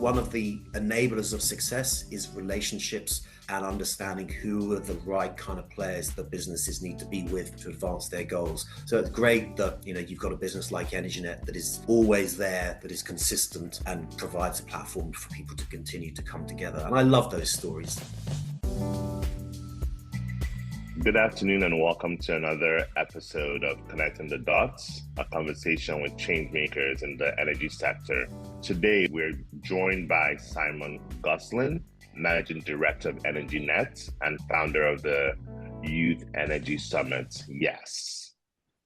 One of the enablers of success is relationships and understanding who are the right kind of players that businesses need to be with to advance their goals. So it's great that you've got a business like EnergyNet that is always there, that is consistent and provides a platform for people to continue to come together. And I love those stories. Good afternoon and welcome to another episode of Connecting the Dots, a conversation with change makers in the energy sector. Today, we're joined by Simon Gosling, Managing Director of EnergyNet and founder of the Youth Energy Summit, YES.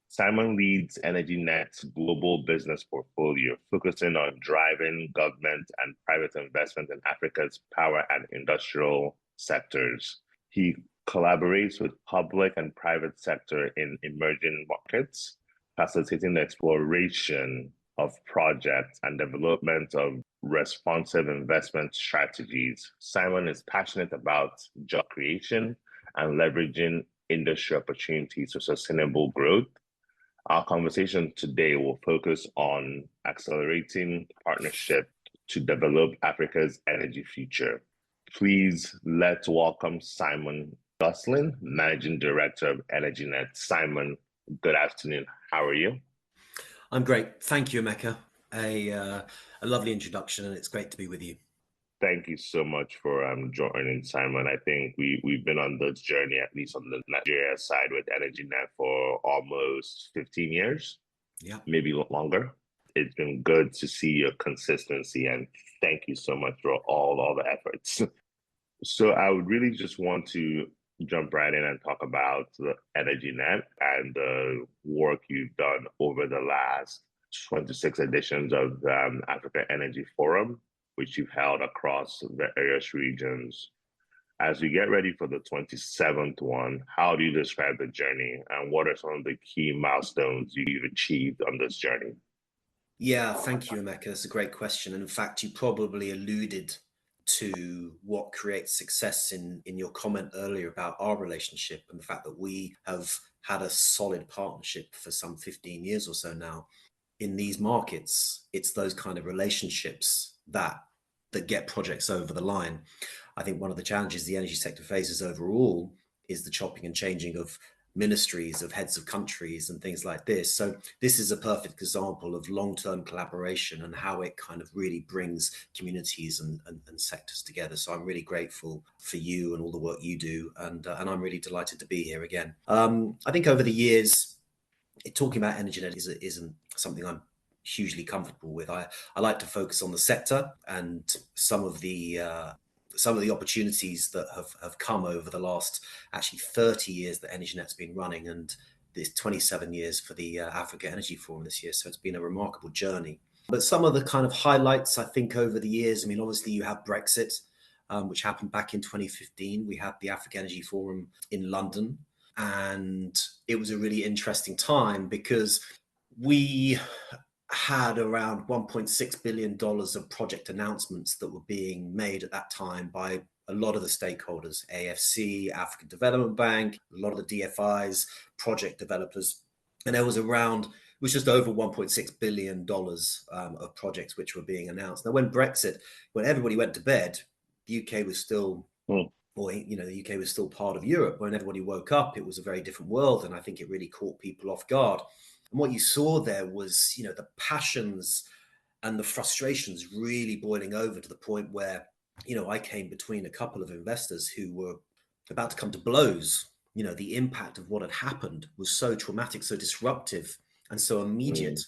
Simon leads EnergyNet's global business portfolio, focusing on driving government and private investment in Africa's power and industrial sectors. He collaborates with public and private sector in emerging markets, facilitating the exploration of projects and development of responsive investment strategies. Simon is passionate about job creation and leveraging industry opportunities for sustainable growth. Our conversation today will focus on accelerating partnership to develop Africa's energy future. Please let's welcome Simon Gosling, Managing Director of EnergyNet. Simon, good afternoon. How are you? I'm great. Thank you, Emeka. A lovely introduction, and it's great to be with you. Thank you so much for joining, Simon. I think we've been on this journey, at least on the Nigeria side, with EnergyNet for almost 15 years, maybe longer. It's been good to see your consistency, and thank you so much for all the efforts. So I would really just want to jump right in and talk about the EnergyNet and the work you've done over the last 26 editions of the Africa Energy Forum, which you've held across various regions. As we get ready for the 27th one, how do you describe the journey and what are some of the key milestones you've achieved on this journey? Yeah, thank you, Emeka. That's a great question. And in fact, you probably alluded to what creates success in your comment earlier about our relationship and the fact that we have had a solid partnership for some 15 years or so now. In these markets, it's those kind of relationships that get projects over the line. I think one of the challenges the energy sector faces overall is the chopping and changing of ministries, of heads of countries and things like this. So this is a perfect example of long-term collaboration and how it kind of really brings communities and sectors together. So I'm really grateful for you and all the work you do. And I'm really delighted to be here again. I think over the years, talking about EnergyNet isn't something I'm hugely comfortable with. I like to focus on the sector and some of the opportunities that have come over the last actually 30 years that EnergyNet's been running, and this 27 years for the Africa Energy Forum this year. So it's been a remarkable journey. But some of the kind of highlights, I think, over the years, I mean, obviously you have Brexit, which happened back in 2015. We had the Africa Energy Forum in London, and it was a really interesting time because we had around $1.6 billion of project announcements that were being made at that time by a lot of the stakeholders, AFC, African Development Bank, a lot of the DFIs, project developers. And there was just over $1.6 billion of projects which were being announced. Now, when everybody went to bed, the UK was still, the UK was still part of Europe. When everybody woke up, it was a very different world. And I think it really caught people off guard. And what you saw there was, the passions and the frustrations really boiling over to the point where, I came between a couple of investors who were about to come to blows. The impact of what had happened was so traumatic, so disruptive, and so immediate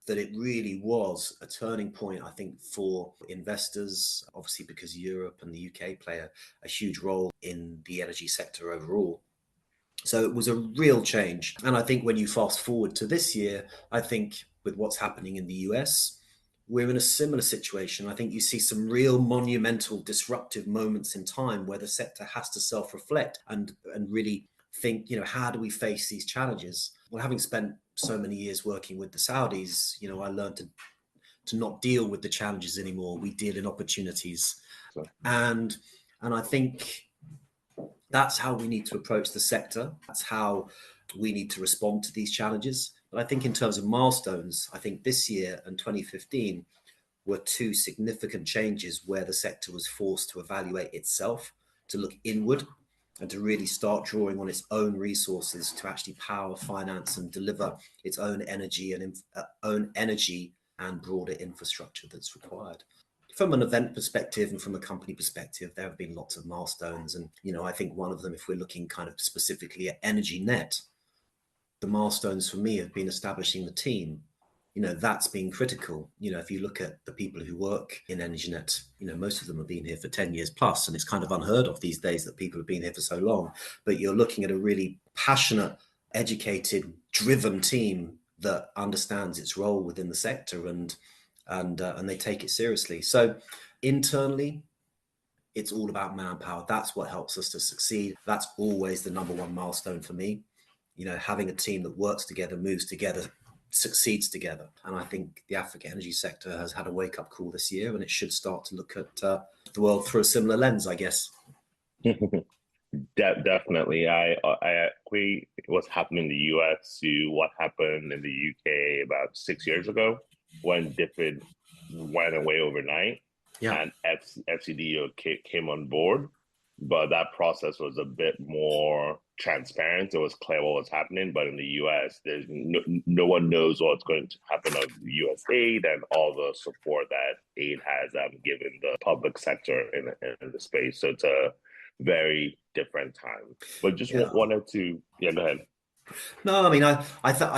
that it really was a turning point, I think, for investors, obviously because Europe and the UK play a huge role in the energy sector overall. So it was a real change. And I think when you fast forward to this year, I think with what's happening in the US, we're in a similar situation. I think you see some real monumental disruptive moments in time where the sector has to self-reflect and really think, how do we face these challenges? Well, having spent so many years working with the Saudis, I learned to not deal with the challenges anymore. We deal in opportunities. And I think that's how we need to approach the sector. That's how we need to respond to these challenges. But I think in terms of milestones, I think this year and 2015 were two significant changes where the sector was forced to evaluate itself, to look inward, and to really start drawing on its own resources to actually power, finance, and deliver its own energy and broader infrastructure that's required. From an event perspective and from a company perspective, there have been lots of milestones. And, I think one of them, if we're looking kind of specifically at EnergyNet, the milestones for me have been establishing the team. That's been critical. If you look at the people who work in EnergyNet, most of them have been here for 10 years plus, and it's kind of unheard of these days that people have been here for so long. But you're looking at a really passionate, educated, driven team that understands its role within the sector, and they take it seriously. So internally, it's all about manpower. That's what helps us to succeed. That's always the number one milestone for me. Having a team that works together, moves together, succeeds together. And I think the Africa energy sector has had a wake-up call this year, and it should start to look at the world through a similar lens, I guess. Definitely. I equate what's happening in the US to what happened in the UK about 6 years ago when DFID went away overnight, and FCDO came on board. But that process was a bit more transparent. It was clear what was happening. But in the US, there's no one knows what's going to happen of US aid and all the support that aid has given the public sector in the space. So it's a very different time. But just wanted to, go ahead. No, I mean, I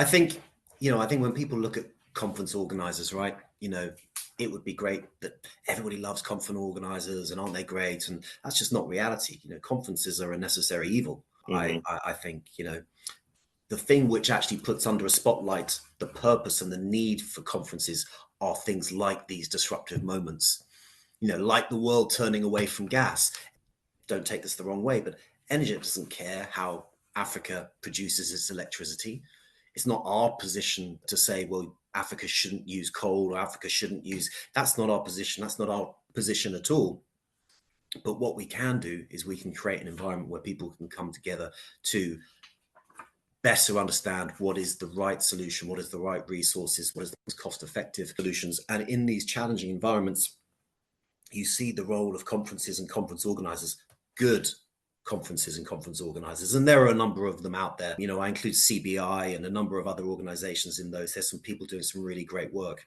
think, I think when people look at conference organizers, right, it would be great that everybody loves conference organizers and aren't they great? And that's just not reality. Conferences are a necessary evil. Mm-hmm. I think, the thing which actually puts under a spotlight the purpose and the need for conferences are things like these disruptive moments, like the world turning away from gas. Don't take this the wrong way, but EnergyNet doesn't care how Africa produces its electricity. It's not our position to say, well, Africa shouldn't use coal or Africa shouldn't use. That's not our position. That's not our position at all. But what we can do is we can create an environment where people can come together to better understand what is the right solution, what is the right resources, what is the most cost-effective solutions. And in these challenging environments, you see the role of conferences and conference organizers, good conferences and conference organizers. And there are a number of them out there. I include CBI and a number of other organizations in those. There's some people doing some really great work.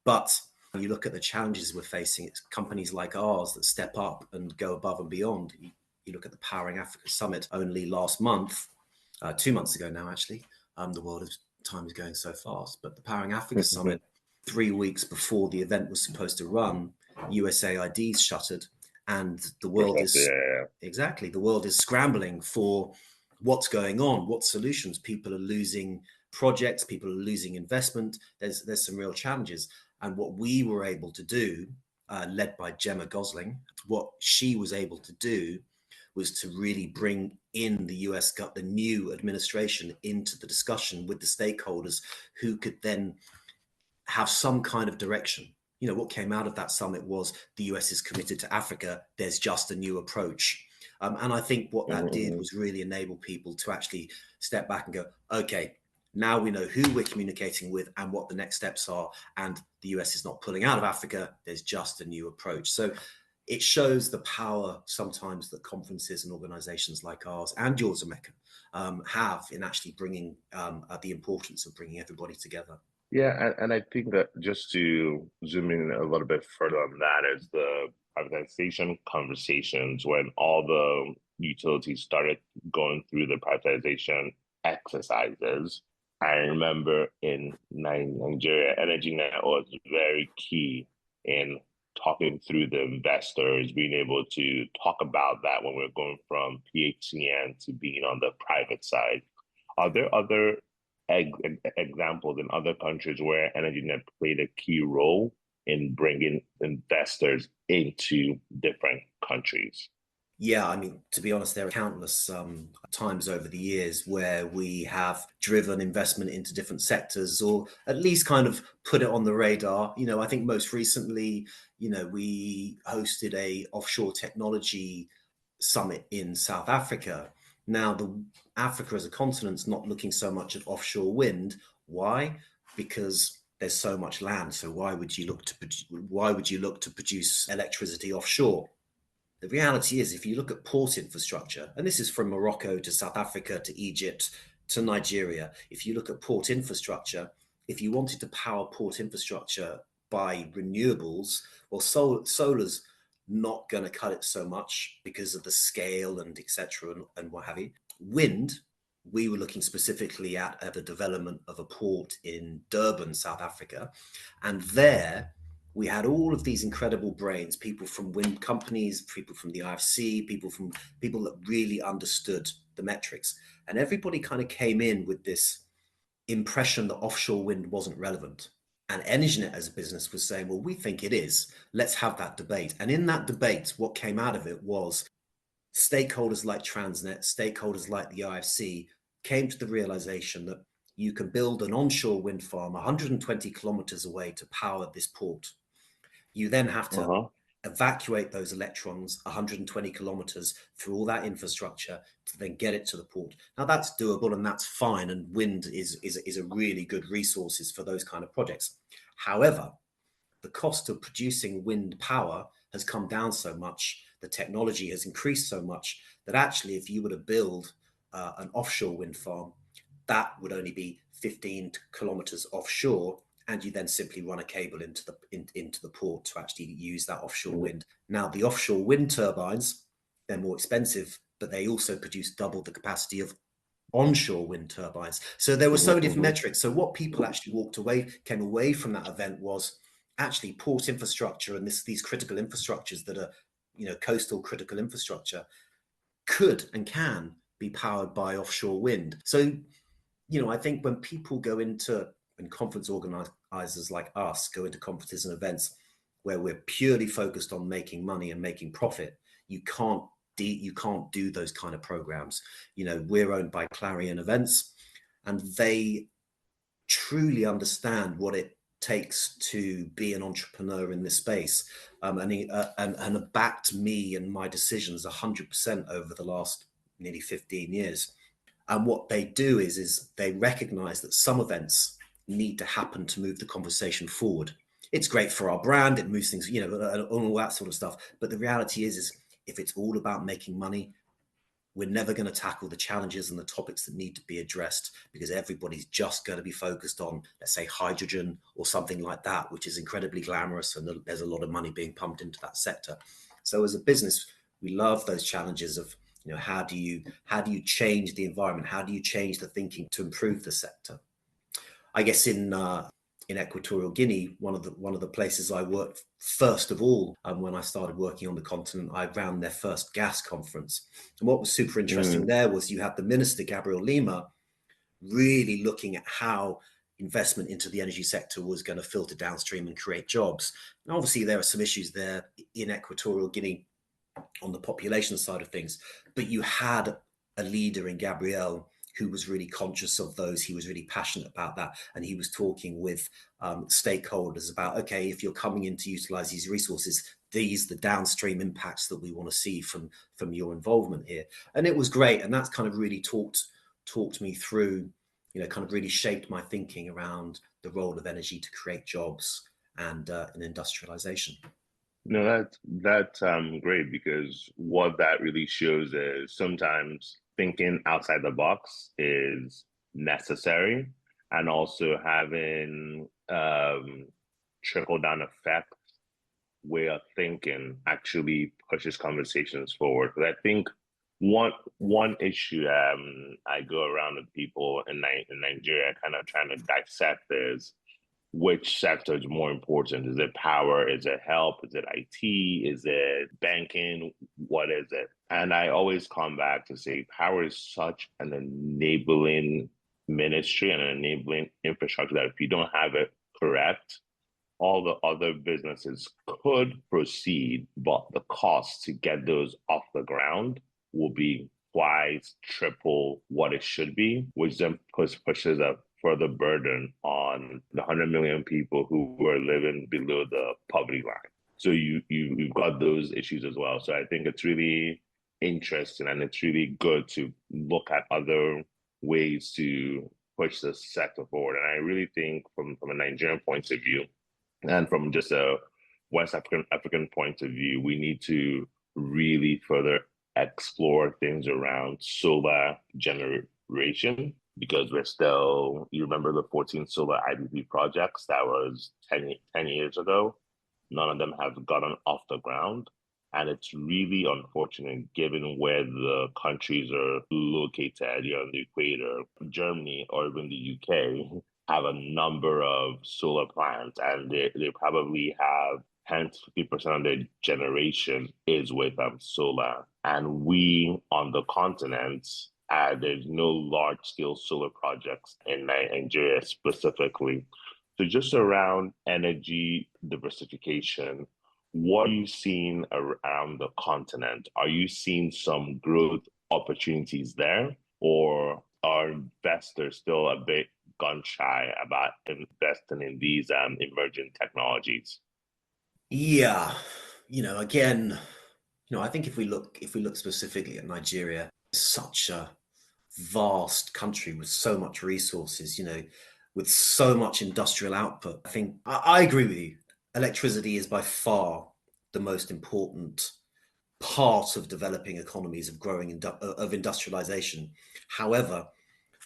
But when you look at the challenges we're facing, it's companies like ours that step up and go above and beyond. You look at the Powering Africa Summit only last month, 2 months ago now, actually. Time is going so fast. But the Powering Africa Summit, 3 weeks before the event was supposed to run, USAID's shuttered, and the world the world is scrambling for what's going on, what solutions. People are losing projects, people are losing investment. There's some real challenges. And what we were able to do, led by Simon Gosling, what she was able to do was to really bring in the new administration into the discussion with the stakeholders who could then have some kind of direction. What came out of that summit was the US is committed to Africa. There's just a new approach. And I think what that did was really enable people to actually step back and go, okay, now we know who we're communicating with and what the next steps are. And the US is not pulling out of Africa. There's just a new approach. So it shows the power sometimes that conferences and organizations like ours and yours, Emeka, have in actually bringing the importance of bringing everybody together. Yeah, and I think that just to zoom in a little bit further on that is the privatization conversations when all the utilities started going through the privatization exercises. I remember in Nigeria, EnergyNet was very key in talking through the investors, being able to talk about that when we're going from PHCN to being on the private side. Are there other examples in other countries where EnergyNet played a key role in bringing investors into different countries? Yeah, I mean, to be honest, there are countless times over the years where we have driven investment into different sectors, or at least kind of put it on the radar. I think most recently, we hosted a offshore technology summit in South Africa. Now, Africa as a continent is not looking so much at offshore wind. Why? Because there's so much land, so why would you look to produce electricity offshore? The reality is, if you look at port infrastructure, and this is from Morocco to South Africa to Egypt to Nigeria, if you look at port infrastructure, if you wanted to power port infrastructure by renewables, well, solar's not going to cut it so much because of the scale and etc. And what have you. Wind, we were looking specifically at the development of a port in Durban, South Africa, and there we had all of these incredible brains, people from wind companies, people from the IFC, people that really understood the metrics. And everybody kind of came in with this impression that offshore wind wasn't relevant. And EnergyNet as a business was saying, well, we think it is. Let's have that debate. And in that debate, what came out of it was stakeholders like Transnet, stakeholders like the IFC came to the realization that you can build an onshore wind farm 120 kilometers away to power this port. You then have to evacuate those electrons 120 kilometers through all that infrastructure to then get it to the port. Now that's doable and that's fine, and wind is a really good resources for those kind of projects. However, the cost of producing wind power has come down so much, the technology has increased so much that actually if you were to build an offshore wind farm, that would only be 15 kilometers offshore, and you then simply run a cable into the port to actually use that offshore wind. Now, the offshore wind turbines, they're more expensive, but they also produce double the capacity of onshore wind turbines. So there were so many different metrics. So what people actually came away from that event was actually port infrastructure and these critical infrastructures that are, coastal critical infrastructure could and can be powered by offshore wind. So, I think when conference organizers like us go into conferences and events where we're purely focused on making money and making profit, you can't do those kind of programs. We're owned by Clarion Events, and they truly understand what it takes to be an entrepreneur in this space, and have backed me and my decisions 100% over the last nearly 15 years. And what they do is they recognize that some events need to happen to move the conversation forward. It's great for our brand, it moves things, all that sort of stuff. But the reality is if it's all about making money, we're never going to tackle the challenges and the topics that need to be addressed, because everybody's just going to be focused on, let's say, hydrogen or something like that, which is incredibly glamorous and there's a lot of money being pumped into that sector. So as a business, we love those challenges of, how do you change the environment? How do you change the thinking to improve the sector? I guess in Equatorial Guinea, one of the places I worked first of all, when I started working on the continent, I ran their first gas conference. And what was super interesting there was you had the minister, Gabriel Lima, really looking at how investment into the energy sector was going to filter downstream and create jobs. And obviously there are some issues there in Equatorial Guinea on the population side of things, but you had a leader in Gabriel who was really conscious of those. He was really passionate about that. And he was talking with stakeholders about, okay, if you're coming in to utilize these resources, these the downstream impacts that we want to see from your involvement here. And it was great. And that's kind of really talked me through, kind of really shaped my thinking around the role of energy to create jobs and industrialization. No, that's great, because what that really shows is sometimes thinking outside the box is necessary, and also having trickle down effect way of thinking actually pushes conversations forward. But I think one issue I go around with people in Nigeria, kind of trying to dissect is, which sector is more important? Is it power? Is it health? Is it IT? Is it banking? What is it? And I always come back to say power is such an enabling ministry and an enabling infrastructure that if you don't have it correct, all the other businesses could proceed, but the cost to get those off the ground will be twice, triple what it should be, which then pushes a further burden on the 100 million people who are living below the poverty line. So you've got those issues as well. So I think it's really interesting, and it's really good to look at other ways to push this sector forward. And I really think from a Nigerian point of view and from just a West African point of view, we need to really further explore things around solar generation because we're still, you remember the 14 solar IPP projects that was 10 years ago? None of them have gotten off the ground. And it's really unfortunate given where the countries are located, on the equator. Germany or even the UK have a number of solar plants, and they probably have 10 to 50% of their generation is with solar. And we on the continent, there's no large scale solar projects in Nigeria specifically. So just around energy diversification, what are you seeing around the continent? Are you seeing some growth opportunities there, or are investors still a bit gun shy about investing in these emerging technologies? Yeah, again, I think if we look specifically at Nigeria, such a vast country with so much resources, with so much industrial output. I think I agree with you. Electricity is by far the most important part of developing economies of of industrialization. However,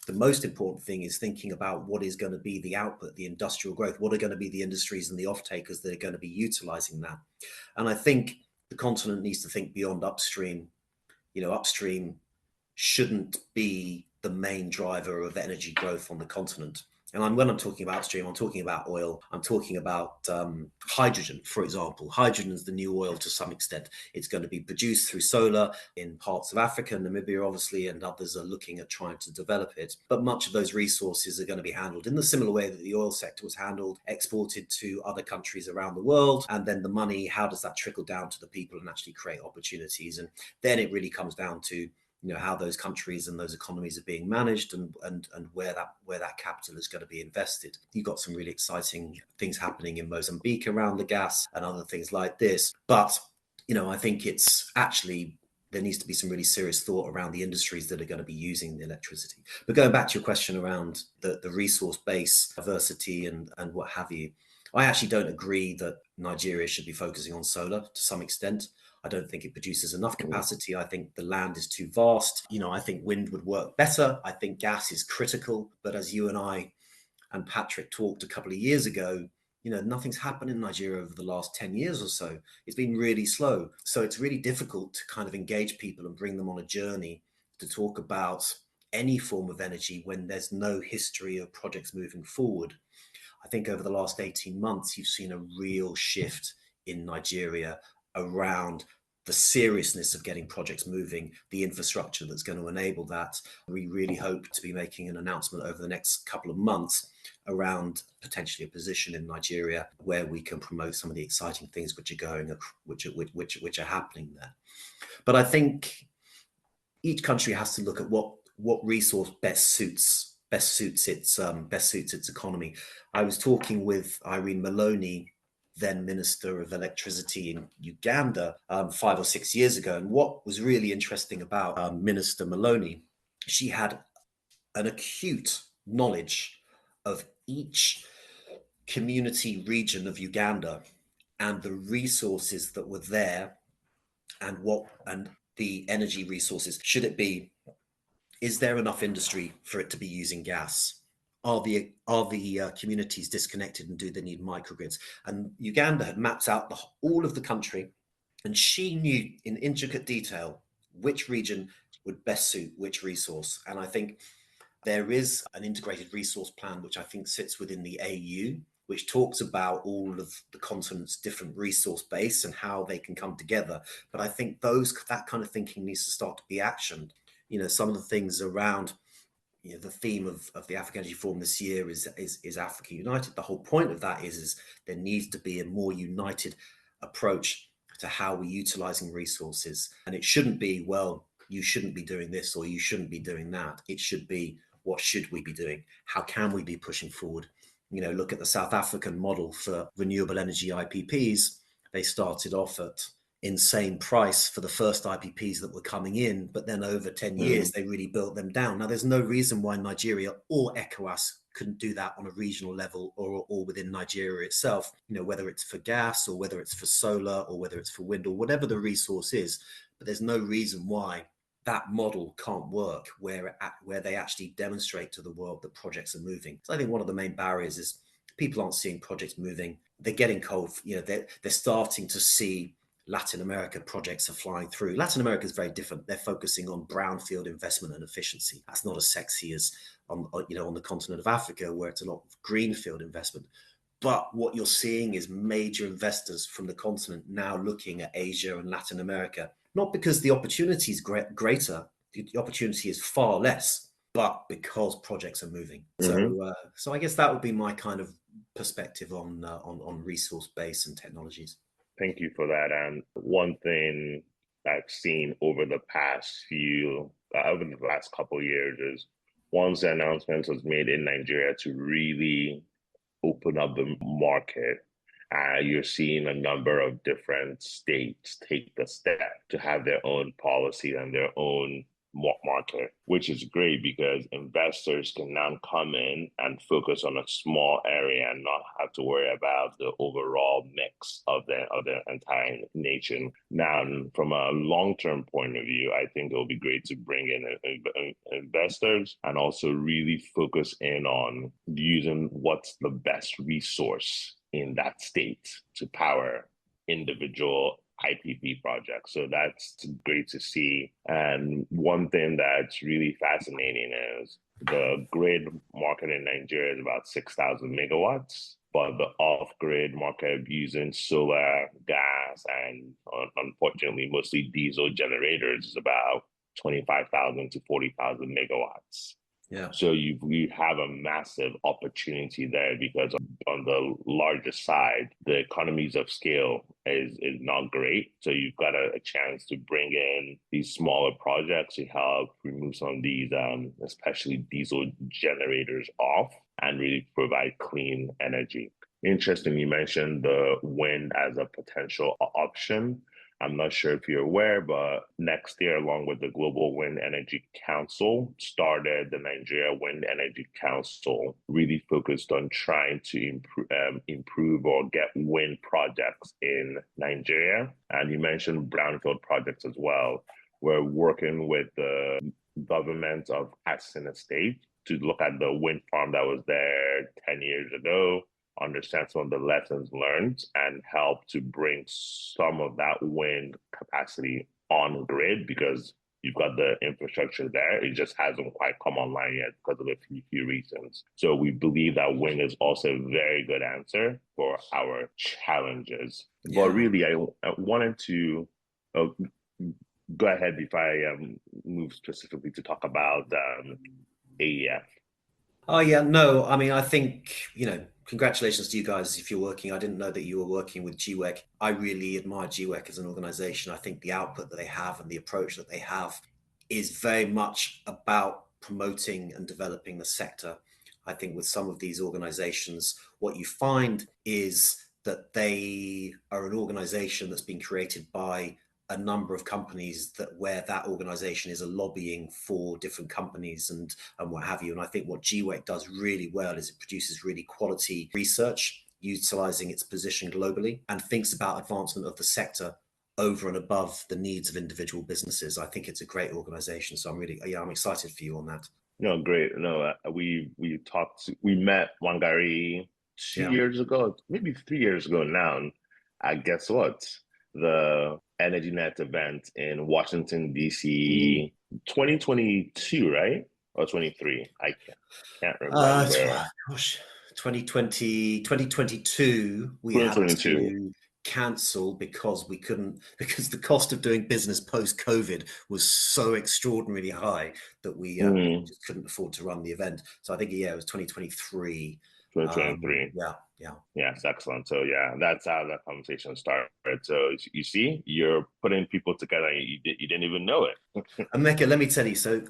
the most important thing is thinking about what is going to be the output, the industrial growth, what are going to be the industries and the off takers that are going to be utilizing that. And I think the continent needs to think beyond upstream. Upstream shouldn't be the main driver of energy growth on the continent. And when I'm talking about upstream, I'm talking about oil. I'm talking about hydrogen, for example. Hydrogen is the new oil to some extent. It's going to be produced through solar in parts of Africa, Namibia, obviously, and others are looking at trying to develop it. But much of those resources are going to be handled in the similar way that the oil sector was handled, exported to other countries around the world. And then the money, how does that trickle down to the people and actually create opportunities? And then it really comes down to how those countries and those economies are being managed and where that capital is going to be invested. You've got some really exciting things happening in Mozambique around the gas and other things like this. But, I think it's actually, there needs to be some really serious thought around the industries that are going to be using the electricity. But going back to your question around the resource base, diversity and what have you, I actually don't agree that Nigeria should be focusing on solar to some extent. I don't think it produces enough capacity. I think the land is too vast. I think wind would work better. I think gas is critical. But as you and I and Patrick talked a couple of years ago, nothing's happened in Nigeria over the last 10 years or so. It's been really slow. So it's really difficult to kind of engage people and bring them on a journey to talk about any form of energy when there's no history of projects moving forward. I think over the last 18 months, you've seen a real shift in Nigeria around the seriousness of getting projects moving, the infrastructure that's going to enable that. We really hope to be making an announcement over the next couple of months around potentially a position in Nigeria where we can promote some of the exciting things which are happening there. But I think each country has to look at what resource best suits its economy. I was talking with Irene Maloney, then Minister of Electricity in Uganda, 5 or 6 years ago. And what was really interesting about Minister Maloney, she had an acute knowledge of each community region of Uganda and the resources that were there and the energy resources. Should it be, is there enough industry for it to be using gas? Are the communities disconnected and do they need microgrids? And Uganda had mapped out all of the country, and she knew in intricate detail which region would best suit which resource. And I think there is an integrated resource plan, which I think sits within the AU, which talks about all of the continent's different resource base and how they can come together. But I think that kind of thinking needs to start to be actioned. Some of the things around the theme of the African Energy Forum this year is Africa United. The whole point of that is there needs to be a more united approach to how we're utilizing resources. And it shouldn't be, well, you shouldn't be doing this or you shouldn't be doing that. It should be, what should we be doing? How can we be pushing forward? Look at the South African model for renewable energy IPPs. They started off at insane price for the first IPPs that were coming in, but then over 10 years, they really built them down. Now, there's no reason why Nigeria or ECOWAS couldn't do that on a regional level or within Nigeria itself, whether it's for gas or whether it's for solar or whether it's for wind or whatever the resource is. But there's no reason why that model can't work where they actually demonstrate to the world that projects are moving. So I think one of the main barriers is people aren't seeing projects moving. They're getting cold. They're starting to see Latin America projects are flying through. Latin America is very different. They're focusing on brownfield investment and efficiency. That's not as sexy as on the continent of Africa, where it's a lot of greenfield investment. But what you're seeing is major investors from the continent now looking at Asia and Latin America, not because the opportunity is greater, the opportunity is far less, but because projects are moving. So I guess that would be my kind of perspective on resource base and technologies. Thank you for that. And one thing I've seen over the last couple of years is once the announcement was made in Nigeria to really open up the market, you're seeing a number of different states take the step to have their own policy and their own market, which is great because investors can now come in and focus on a small area and not have to worry about the overall mix of the entire nation. Now, from a long-term point of view, I think it'll be great to bring in investors and also really focus in on using what's the best resource in that state to power individual IPP projects. So that's great to see. And one thing that's really fascinating is the grid market in Nigeria is about 6,000 megawatts, but the off-grid market using solar, gas, and unfortunately, mostly diesel generators is about 25,000 to 40,000 megawatts. Yeah. So you have a massive opportunity there because on the larger side, the economies of scale is not great. So you've got a chance to bring in these smaller projects to help remove some of these, especially diesel generators off and really provide clean energy. Interesting, you mentioned the wind as a potential option. I'm not sure if you're aware, but next year, along with the Global Wind Energy Council, started the Nigeria Wind Energy Council, really focused on trying to improve or get wind projects in Nigeria. And you mentioned brownfield projects as well. We're working with the government of Assin State to look at the wind farm that was there 10 years ago, understand some of the lessons learned, and help to bring some of that wind capacity on grid because you've got the infrastructure there. It just hasn't quite come online yet because of a few reasons. So we believe that wind is also a very good answer for our challenges. Yeah. But really, I wanted to go ahead before I move specifically to talk about AEF. Oh, yeah, no, I mean, I think, congratulations to you guys if you're working. I didn't know that you were working with GWEC. I really admire GWEC as an organization. I think the output that they have and the approach that they have is very much about promoting and developing the sector. I think with some of these organizations, what you find is that they are an organization that's been created by a number of companies where that organization is a lobbying for different companies and what have you. And I think what GWEC does really well is it produces really quality research, utilizing its position globally, and thinks about advancement of the sector over and above the needs of individual businesses. I think it's a great organization. So I'm excited for you on that. No, great. No, we met Wangari 2 years ago, maybe 3 years ago now. And guess what? The EnergyNet event in Washington, D.C., 2022, right? Or 23? I can't remember. 2022, we had to cancel because the cost of doing business post-COVID was so extraordinarily high that we just couldn't afford to run the event. So I think, it was 2023. 2023. Yes, excellent. So that's how that conversation started. So you see, you're putting people together and you didn't even know it. Emeka, let me tell you, so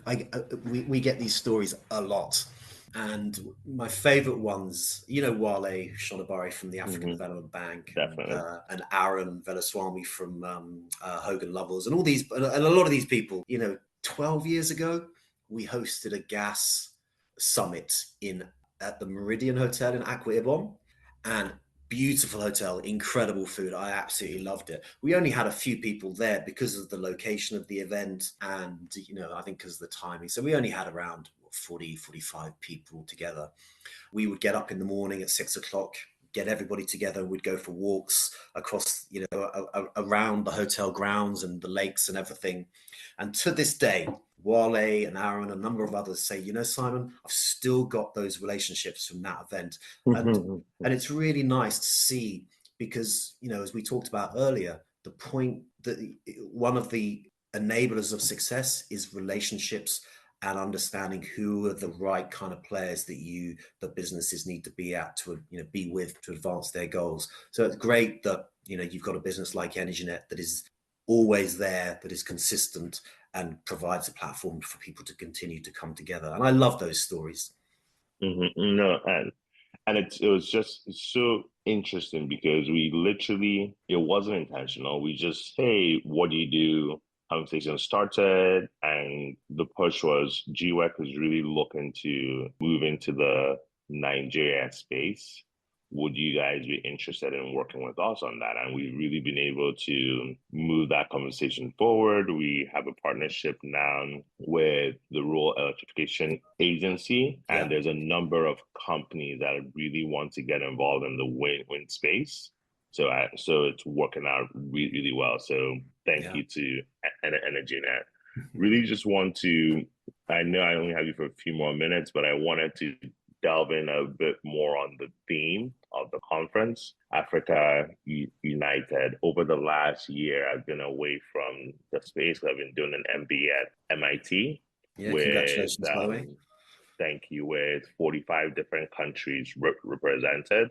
we get these stories a lot. And my favorite ones, Wale Shonabari from the African Hmm. Development Bank, Definitely. and Aaron Velaswamy from Hogan Lovells, and all these, and a lot of these people, 12 years ago, we hosted a gas summit at the Meridian Hotel in Akwa Ibom, and beautiful hotel, incredible food. I absolutely loved it. We only had a few people there because of the location of the event, and I think because of the timing. So we only had around 40, 45 people together. We would get up in the morning at 6 o'clock, get everybody together, we'd go for walks across, around the hotel grounds and the lakes and everything. And to this day, Wale and Aaron, a number of others say, Simon, I've still got those relationships from that event. And and it's really nice to see because, as we talked about earlier, the point that one of the enablers of success is relationships and understanding who are the right kind of players that businesses need to be at to be with to advance their goals. So it's great that you've got a business like EnergyNet that is always there, that is consistent, and provides a platform for people to continue to come together. And I love those stories. No, and it was just so interesting because we literally, it wasn't intentional. We just, hey, what do you do? Conversation started, and the push was GWEC was really looking to move into the Nigeria space. Would you guys be interested in working with us on that? And we've really been able to move that conversation forward. We have a partnership now with the Rural Electrification Agency, and Yeah, there's a number of companies that really want to get involved in the wind space. So it's working out really, really well. So thank yeah. you to EnergyNet. Really just want to, I know I only have you for a few more minutes, but I wanted to delve in a bit more on the theme of the conference, Africa United. Over the last year, I've been away from the space. I've been doing an MBA at MIT Yeah, with, congratulations, by the way. thank you, with 45 different countries represented.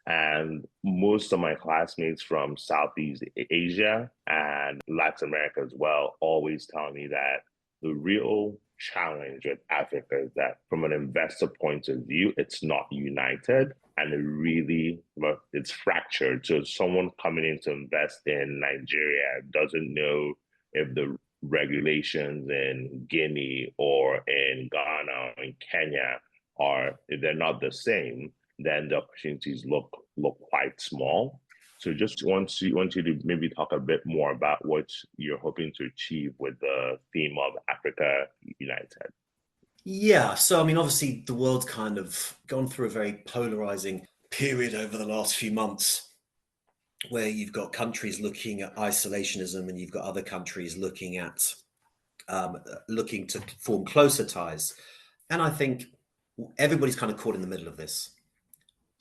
And most of my classmates from Southeast Asia and Latin America as well always tell me that the real challenge with Africa is that from an investor point of view, it's not united and it really, well, it's fractured. So someone coming in to invest in Nigeria doesn't know if the regulations in Guinea or in Ghana or in Kenya are, if they're not the same, then the opportunities look quite small. So just want you to maybe talk a bit more about what you're hoping to achieve with the theme of Africa United. Yeah, so I mean, obviously, the world's kind of gone through a very polarizing period over the last few months, where you've got countries looking at isolationism, and you've got other countries looking to form closer ties. And I think everybody's kind of caught in the middle of this.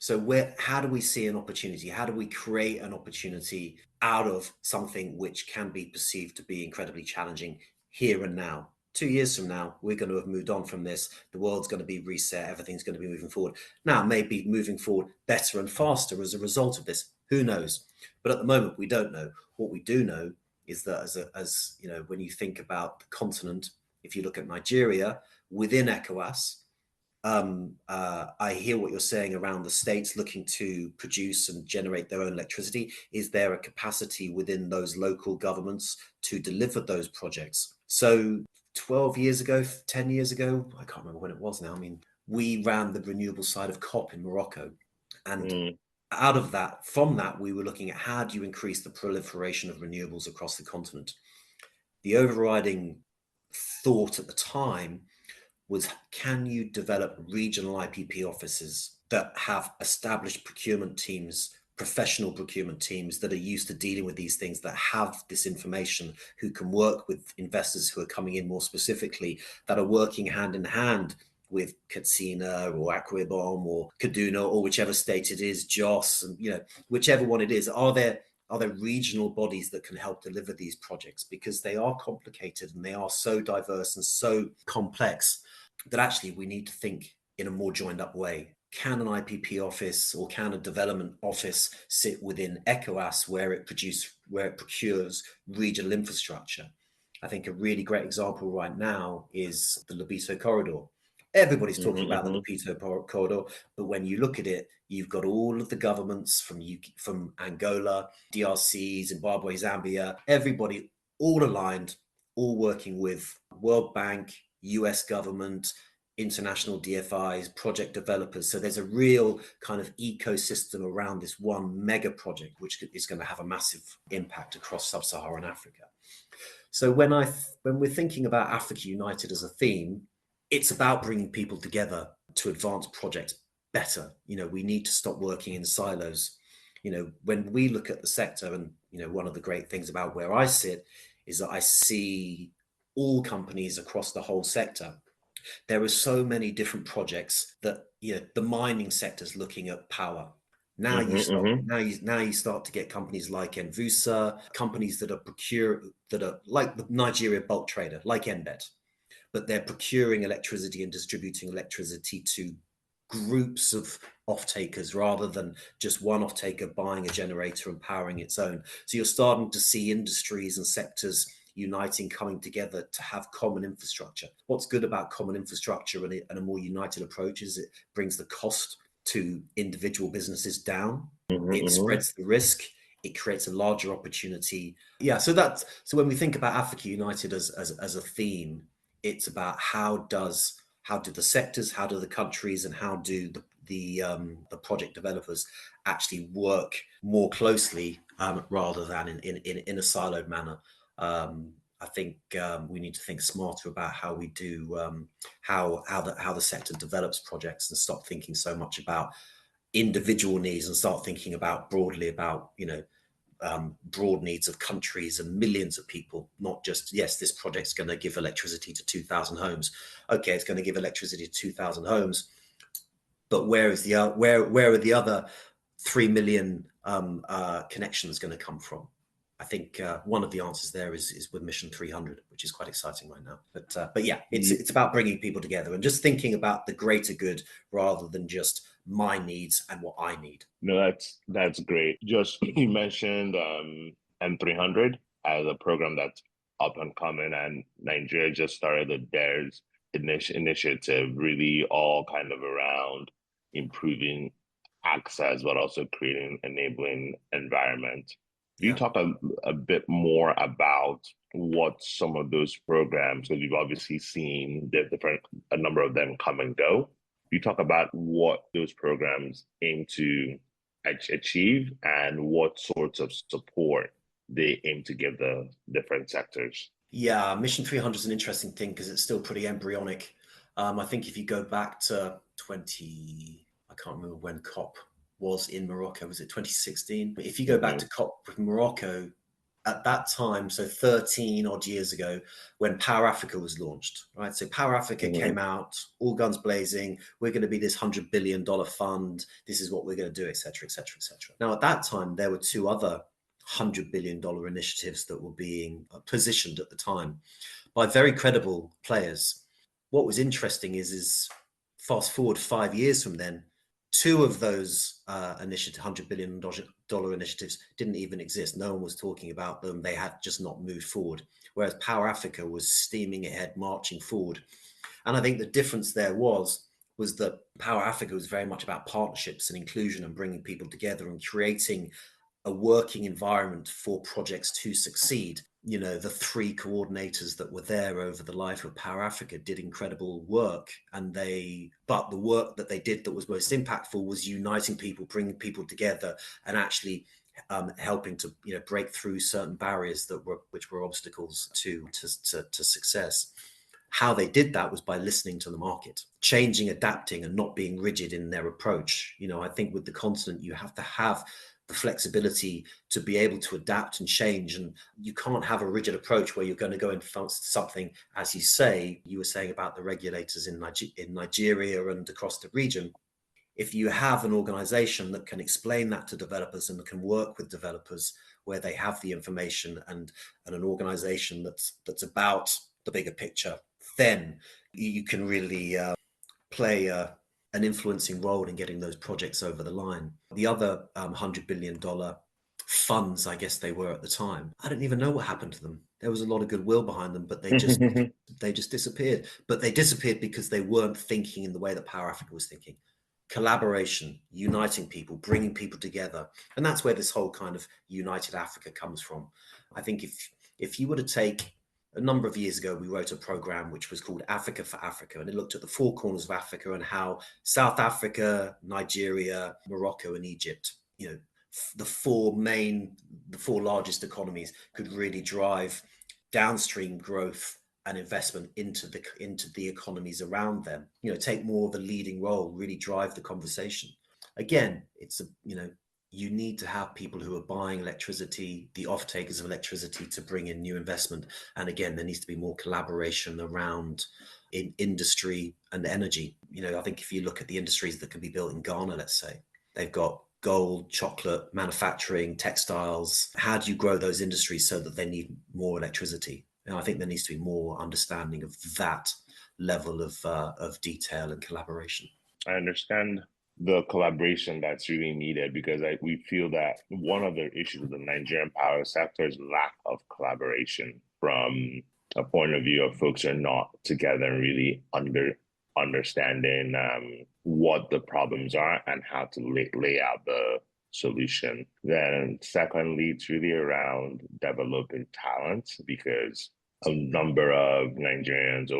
So how do we see an opportunity? How do we create an opportunity out of something which can be perceived to be incredibly challenging here and now? 2 years from now, we're going to have moved on from this. The world's going to be reset. Everything's going to be moving forward. Now, maybe moving forward better and faster as a result of this. Who knows? But at the moment, we don't know. What we do know is that as when you think about the continent, if you look at Nigeria within ECOWAS, I hear what you're saying around the states looking to produce and generate their own electricity. Is there a capacity within those local governments to deliver those projects? So 12 years ago, 10 years ago, I can't remember when it was now. I mean, we ran the renewable side of COP in Morocco. And Mm, from that, we were looking at how do you increase the proliferation of renewables across the continent. The overriding thought at the time was, can you develop regional IPP offices that have established procurement teams, professional procurement teams that are used to dealing with these things, that have this information, who can work with investors who are coming in more specifically, that are working hand in hand with Katsina or Akwa Ibom or Kaduna or whichever state it is, Jos, and whichever one it is. Are there regional bodies that can help deliver these projects? Because they are complicated and they are so diverse and so complex that actually we need to think in a more joined up way. Can an IPP office or can a development office sit within ECOWAS where it procures regional infrastructure? I think a really great example right now is the Lobito corridor. Everybody's talking about the Mm-hmm. Lupito corridor, but when you look at it, you've got all of the governments from Angola, DRC, Zimbabwe, Zambia, everybody all aligned, all working with World Bank, US government, international DFIs, project developers. So there's a real kind of ecosystem around this one mega project, which is going to have a massive impact across sub-Saharan Africa. So when we're thinking about Africa United as a theme, it's about bringing people together to advance projects better. We need to stop working in silos. When we look at the sector, and one of the great things about where I sit is that I see all companies across the whole sector. There are so many different projects that the mining sector is looking at power. Now you start Mm-hmm. now you start to get companies like Envusa, companies that are like the Nigeria bulk trader, like Embed, but they're procuring electricity and distributing electricity to groups of off-takers rather than just one off-taker buying a generator and powering its own. So you're starting to see industries and sectors uniting, coming together to have common infrastructure. What's good about common infrastructure and a more united approach is it brings the cost to individual businesses down. It Mm-hmm. spreads the risk. It creates a larger opportunity. Yeah, so when we think about Africa United as a theme, it's about how do the sectors, how do the countries, and how do the project developers actually work more closely rather than in a siloed manner. I think we need to think smarter about how we do how the sector develops projects and stop thinking so much about individual needs and start thinking about broadly about broad needs of countries and millions of people, not just, yes, this project's going to give electricity to 2,000 homes. Okay, it's going to give electricity to 2,000 homes, but where are the other 3 million connections going to come from? I think one of the answers there is with Mission 300, which is quite exciting right now. But yeah, it's about bringing people together and just thinking about the greater good rather than just my needs and what I need. No, that's great. Just you mentioned M300 as a program that's up and coming, and Nigeria just started theirs initiative, really all kind of around improving access, but also creating enabling environment. Can you Yeah. talk a bit more about what some of those programs, because you've obviously seen the different a number of them come and go. You talk about what those programs aim to achieve and what sorts of support they aim to give the different sectors. Yeah, Mission 300 is an interesting thing because it's still pretty embryonic. I think if you go back to I can't remember when COP was in Morocco, was it 2016? If you go back Mm-hmm. to COP with Morocco, at that time, so 13 odd years ago, when Power Africa was launched, right? So Power Africa Mm-hmm. came out, all guns blazing. We're going to be this $100 billion fund. This is what we're going to do, et cetera, et cetera, et cetera. Now, at that time, there were two other $100 billion initiatives that were being positioned at the time by very credible players. What was interesting is fast forward 5 years from then, two of those $100 billion initiatives didn't even exist. No one was talking about them. They had just not moved forward. Whereas Power Africa was steaming ahead, marching forward. And I think the difference there was that Power Africa was very much about partnerships and inclusion and bringing people together and creating a working environment for projects to succeed. The three coordinators that were there over the life of Power Africa did incredible work, but the work that they did that was most impactful was uniting people, bringing people together, and actually helping to break through certain barriers which were obstacles to success. How they did that was by listening to the market, changing, adapting, and not being rigid in their approach. I think with the continent, you have to have the flexibility to be able to adapt and change. And you can't have a rigid approach where you're going to go into something, as you were saying about the regulators in Nigeria and across the region. If you have an organization that can explain that to developers and can work with developers where they have the information and an organization that's about the bigger picture, then you can really play an influencing role in getting those projects over the line. The other $100 billion funds, I guess they were at the time. I don't even know what happened to them. There was a lot of goodwill behind them, but they just disappeared. But they disappeared because they weren't thinking in the way that Power Africa was thinking. Collaboration, uniting people, bringing people together. And that's where this whole kind of united Africa comes from. I think if you were to take a number of years ago, we wrote a program which was called Africa for Africa, and it looked at the four corners of Africa and how South Africa, Nigeria, Morocco, and Egypt, the four largest economies could really drive downstream growth and investment into the economies around them. Take more of a leading role, really drive the conversation. Again, you need to have people who are buying electricity, the off takers of electricity, to bring in new investment. And again, there needs to be more collaboration around in industry and energy. I think if you look at the industries that can be built in Ghana, let's say, they've got gold, chocolate, manufacturing, textiles. How do you grow those industries so that they need more electricity? I think there needs to be more understanding of that level of detail and collaboration. I understand the collaboration that's really needed because we feel that one of the issues of the Nigerian power sector is lack of collaboration from a point of view of folks who are not together and really understanding what the problems are and how to lay out the solution. Then secondly, it's really around developing talent because a number of Nigerians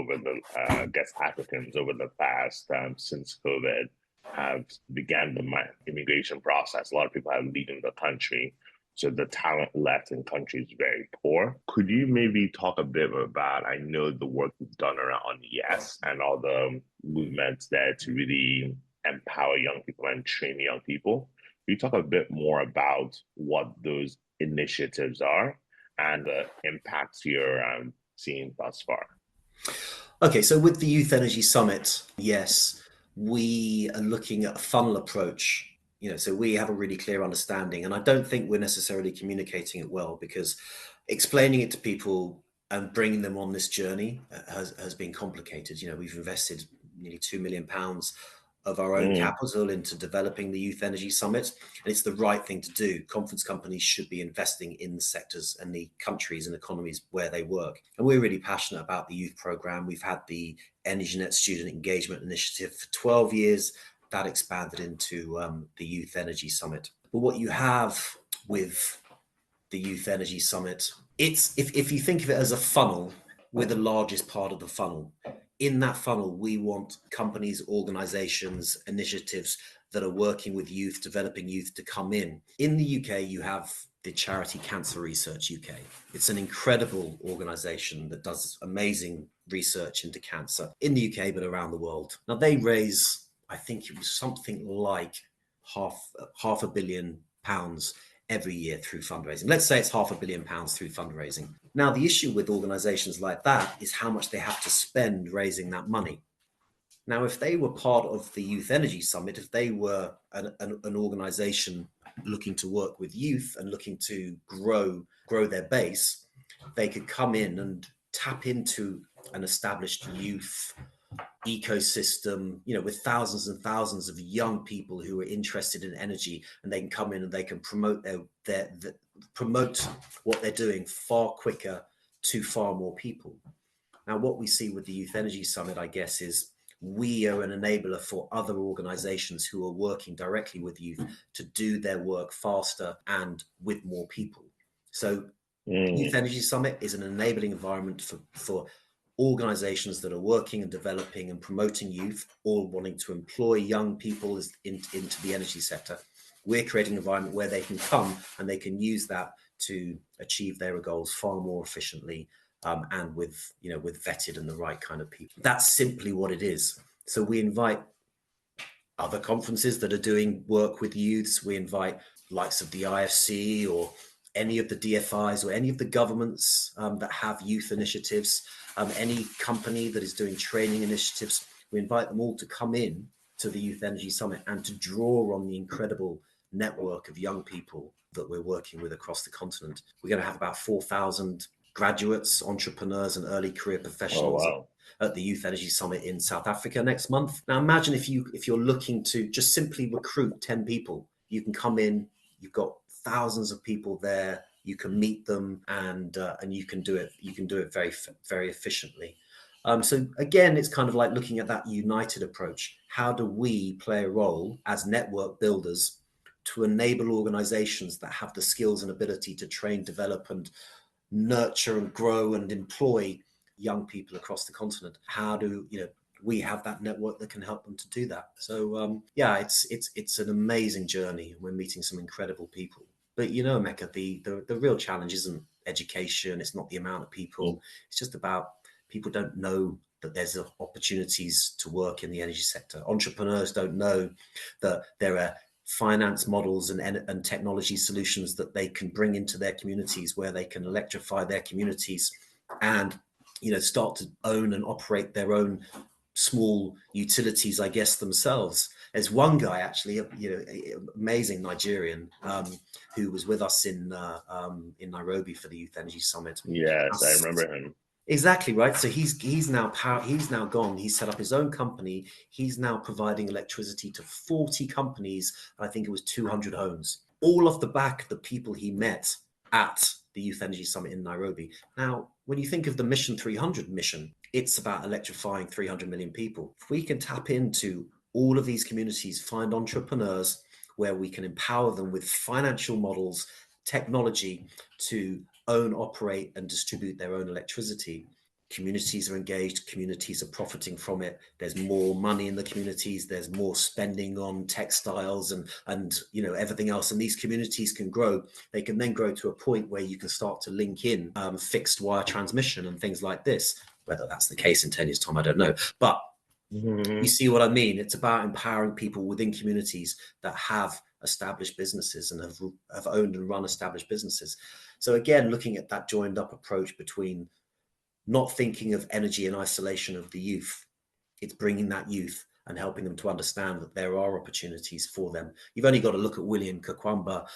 Africans over the past since COVID have began the immigration process. A lot of people have leaving the country. So the talent left in country is very poor. Could you maybe talk a bit about, I know the work you've done around YES and all the movements there to really empower young people and train young people. Could you talk a bit more about what those initiatives are and the impacts you're seeing thus far? Okay, so with the Youth Energy Summit, yes, we are looking at a funnel approach. So we have a really clear understanding, and I don't think we're necessarily communicating it well, because explaining it to people and bringing them on this journey has been complicated. We've invested nearly £2 million of our own capital into developing the Youth Energy Summit, and it's the right thing to do. Conference companies should be investing in the sectors and the countries and economies where they work. And we're really passionate about the youth program. We've had the EnergyNet Student Engagement Initiative for 12 years. That expanded into the Youth Energy Summit. But what you have with the Youth Energy Summit, it's if you think of it as a funnel, we're the largest part of the funnel. In that funnel, we want companies, organizations, initiatives that are working with youth, developing youth, to come in. In the UK, you have the charity Cancer Research UK. It's an incredible organization that does amazing research into cancer in the UK, but around the world. Now, they raise, I think it was something like half £500 million every year through fundraising. Let's say it's £500 million through fundraising. Now, the issue with organizations like that is how much they have to spend raising that money. Now, if they were part of the Youth Energy Summit, if they were an organization looking to work with youth and looking to grow their base, they could come in and tap into an established youth ecosystem, with thousands and thousands of young people who are interested in energy, and they can come in and they can promote promote what they're doing far quicker to far more people. Now, what we see with the Youth Energy Summit, I guess, is we are an enabler for other organizations who are working directly with youth to do their work faster and with more people. So Youth Energy Summit is an enabling environment for organizations that are working and developing and promoting youth, or wanting to employ young people into the energy sector. We're creating an environment where they can come and they can use that to achieve their goals far more efficiently, and with vetted and the right kind of people. That's simply what it is. So we invite other conferences that are doing work with youths. We invite likes of the IFC or any of the DFIs or any of the governments that have youth initiatives, any company that is doing training initiatives. We invite them all to come in to the Youth Energy Summit and to draw on the incredible network of young people that we're working with across the continent. We're going to have about 4,000 graduates, entrepreneurs, and early career professionals at the Youth Energy Summit in South Africa next month. Now, imagine if you're looking to just simply recruit 10 people, you can come in, you've got thousands of people there. You can meet them, and you can do it. You can do it very, very efficiently. So again, it's kind of like looking at that united approach. How do we play a role as network builders to enable organizations that have the skills and ability to train, develop, and nurture and grow and employ young people across the continent? How do we have that network that can help them to do that? So yeah, it's an amazing journey. We're meeting some incredible people. But Mecca, the real challenge isn't education. It's not the amount of people. It's just about people don't know that there's opportunities to work in the energy sector. Entrepreneurs don't know that there are finance models and technology solutions that they can bring into their communities, where they can electrify their communities and start to own and operate their own small utilities, I guess, themselves. There's one guy actually, amazing Nigerian, who was with us in Nairobi for the Youth Energy Summit. Yes, I remember him. Exactly right. So he's now gone. He's set up his own company. He's now providing electricity to 40 companies. I think it was 200 homes. All off the back of the people he met at the Youth Energy Summit in Nairobi. Now, when you think of the Mission 300 mission, it's about electrifying 300 million people. If we can tap into all of these communities, find entrepreneurs where we can empower them with financial models, technology to own, operate, and distribute their own electricity. Communities are engaged, communities are profiting from it. There's more money in the communities, there's more spending on textiles and everything else, and these communities can grow. They can then grow to a point where you can start to link in fixed wire transmission and things like this. Whether that's the case in 10 years' time, I don't know. But you see what I mean? It's about empowering people within communities that have established businesses and have owned and run established businesses. So again, looking at that joined up approach between not thinking of energy in isolation of the youth, it's bringing that youth and helping them to understand that there are opportunities for them. You've only got to look at William Kakwamba,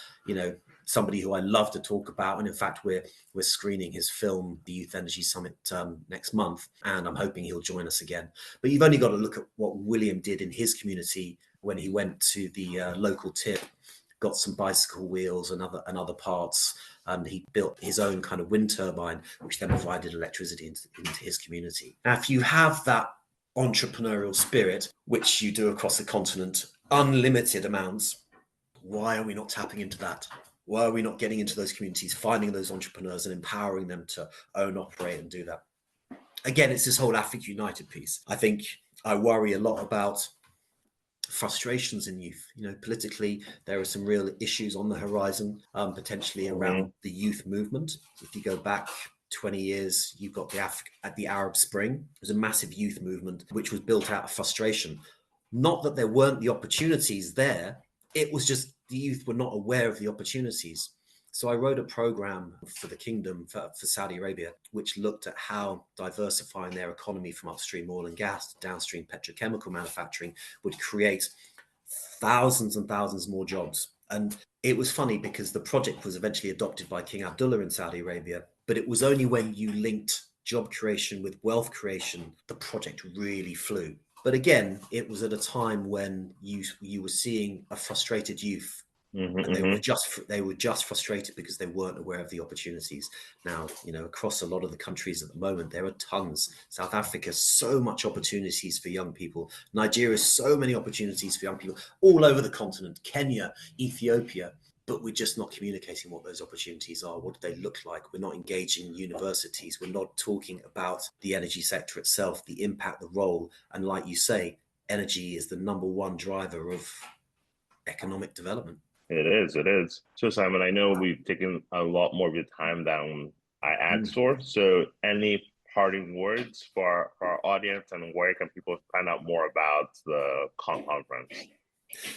somebody who I love to talk about. And in fact, we're screening his film, the Youth Energy Summit, next month, and I'm hoping he'll join us again. But you've only got to look at what William did in his community when he went to the local tip, got some bicycle wheels and other parts, and he built his own kind of wind turbine, which then provided electricity into his community. Now, if you have that entrepreneurial spirit, which you do across the continent, unlimited amounts, why are we not tapping into that? Why are we not getting into those communities, finding those entrepreneurs and empowering them to own, operate, and do that? Again, it's this whole Africa United piece. I think I worry a lot about frustrations in youth. Politically, there are some real issues on the horizon, potentially around the youth movement. If you go back 20 years, you've got the Arab Spring. It was a massive youth movement which was built out of frustration. Not that there weren't the opportunities there, it was just the youth were not aware of the opportunities. So I wrote a program for the kingdom, for Saudi Arabia, which looked at how diversifying their economy from upstream oil and gas to downstream petrochemical manufacturing would create thousands and thousands more jobs. And it was funny because the project was eventually adopted by King Abdullah in Saudi Arabia, but it was only when you linked job creation with wealth creation, the project really flew. But again, it was at a time when you were seeing a frustrated youth. And they were just frustrated because they weren't aware of the opportunities. Now, across a lot of the countries at the moment, there are tons. South Africa, so much opportunities for young people. Nigeria, so many opportunities for young people all over the continent. Kenya, Ethiopia. But we're just not communicating what those opportunities are. What do they look like? We're not engaging universities. We're not talking about the energy sector itself, the impact, the role. And like you say, energy is the number one driver of economic development. It is. So Simon, I know we've taken a lot more of your time than I asked for. So any parting words for our audience, and where can people find out more about the conference?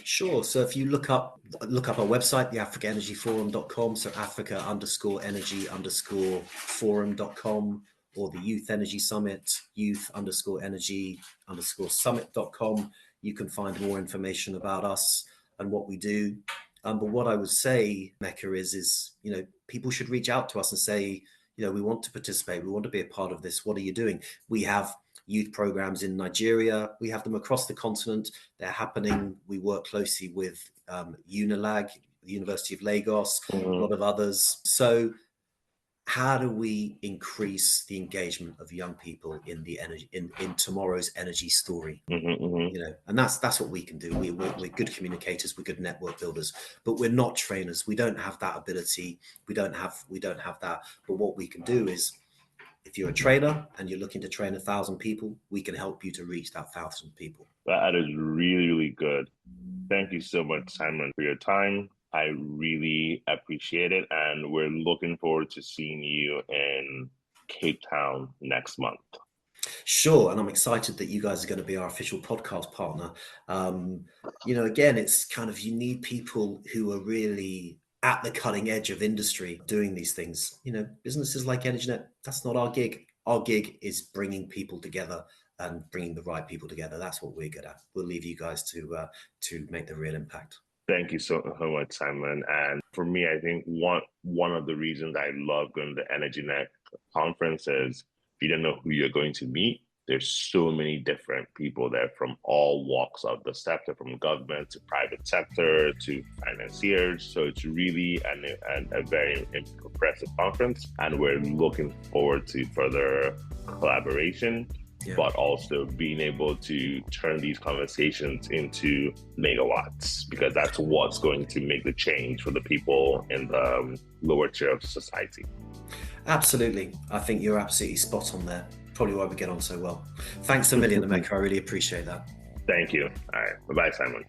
Sure. So if you look up our website, the africaenergyforum.com, so Africa_energy_forum.com, or the Youth Energy Summit, youth_energy_summit.com. You can find more information about us and what we do. But what I would say, Mecca, is people should reach out to us and say, we want to participate. We want to be a part of this. What are you doing? We have youth programs in Nigeria. We have them across the continent. They're happening. We work closely with Unilag, the University of Lagos, a Mm-hmm. lot of others. So how do we increase the engagement of young people in the energy in tomorrow's energy story? Mm-hmm. Mm-hmm. And that's what we can do. We're good communicators, we're good network builders, but we're not trainers. We don't have that ability. We don't have that. But what we can do is, if you're a trainer and you're looking to train 1,000 people, we can help you to reach that 1,000 people. That is really, really good. Thank you so much, Simon, for your time. I really appreciate it. And we're looking forward to seeing you in Cape Town next month. Sure, and I'm excited that you guys are going to be our official podcast partner. Again, it's kind of, you need people who are really at the cutting edge of industry doing these things. Businesses like EnergyNet, that's not our gig. Our gig is bringing people together and bringing the right people together. That's what we're good at. We'll leave you guys to make the real impact. Thank you so much, Simon. And for me, I think one of the reasons I love going to the EnergyNet conference is you don't know who you're going to meet. There's so many different people there from all walks of the sector, from government to private sector to financiers. So it's really a very impressive conference, and we're looking forward to further collaboration. Yeah. But also being able to turn these conversations into megawatts, because that's what's going to make the change for the people in the lower tier of society. Absolutely. I think you're absolutely spot on there. Probably why we get on so well. Thanks a million, Emeka. I really appreciate that. Thank you. All right. Bye-bye, Simon.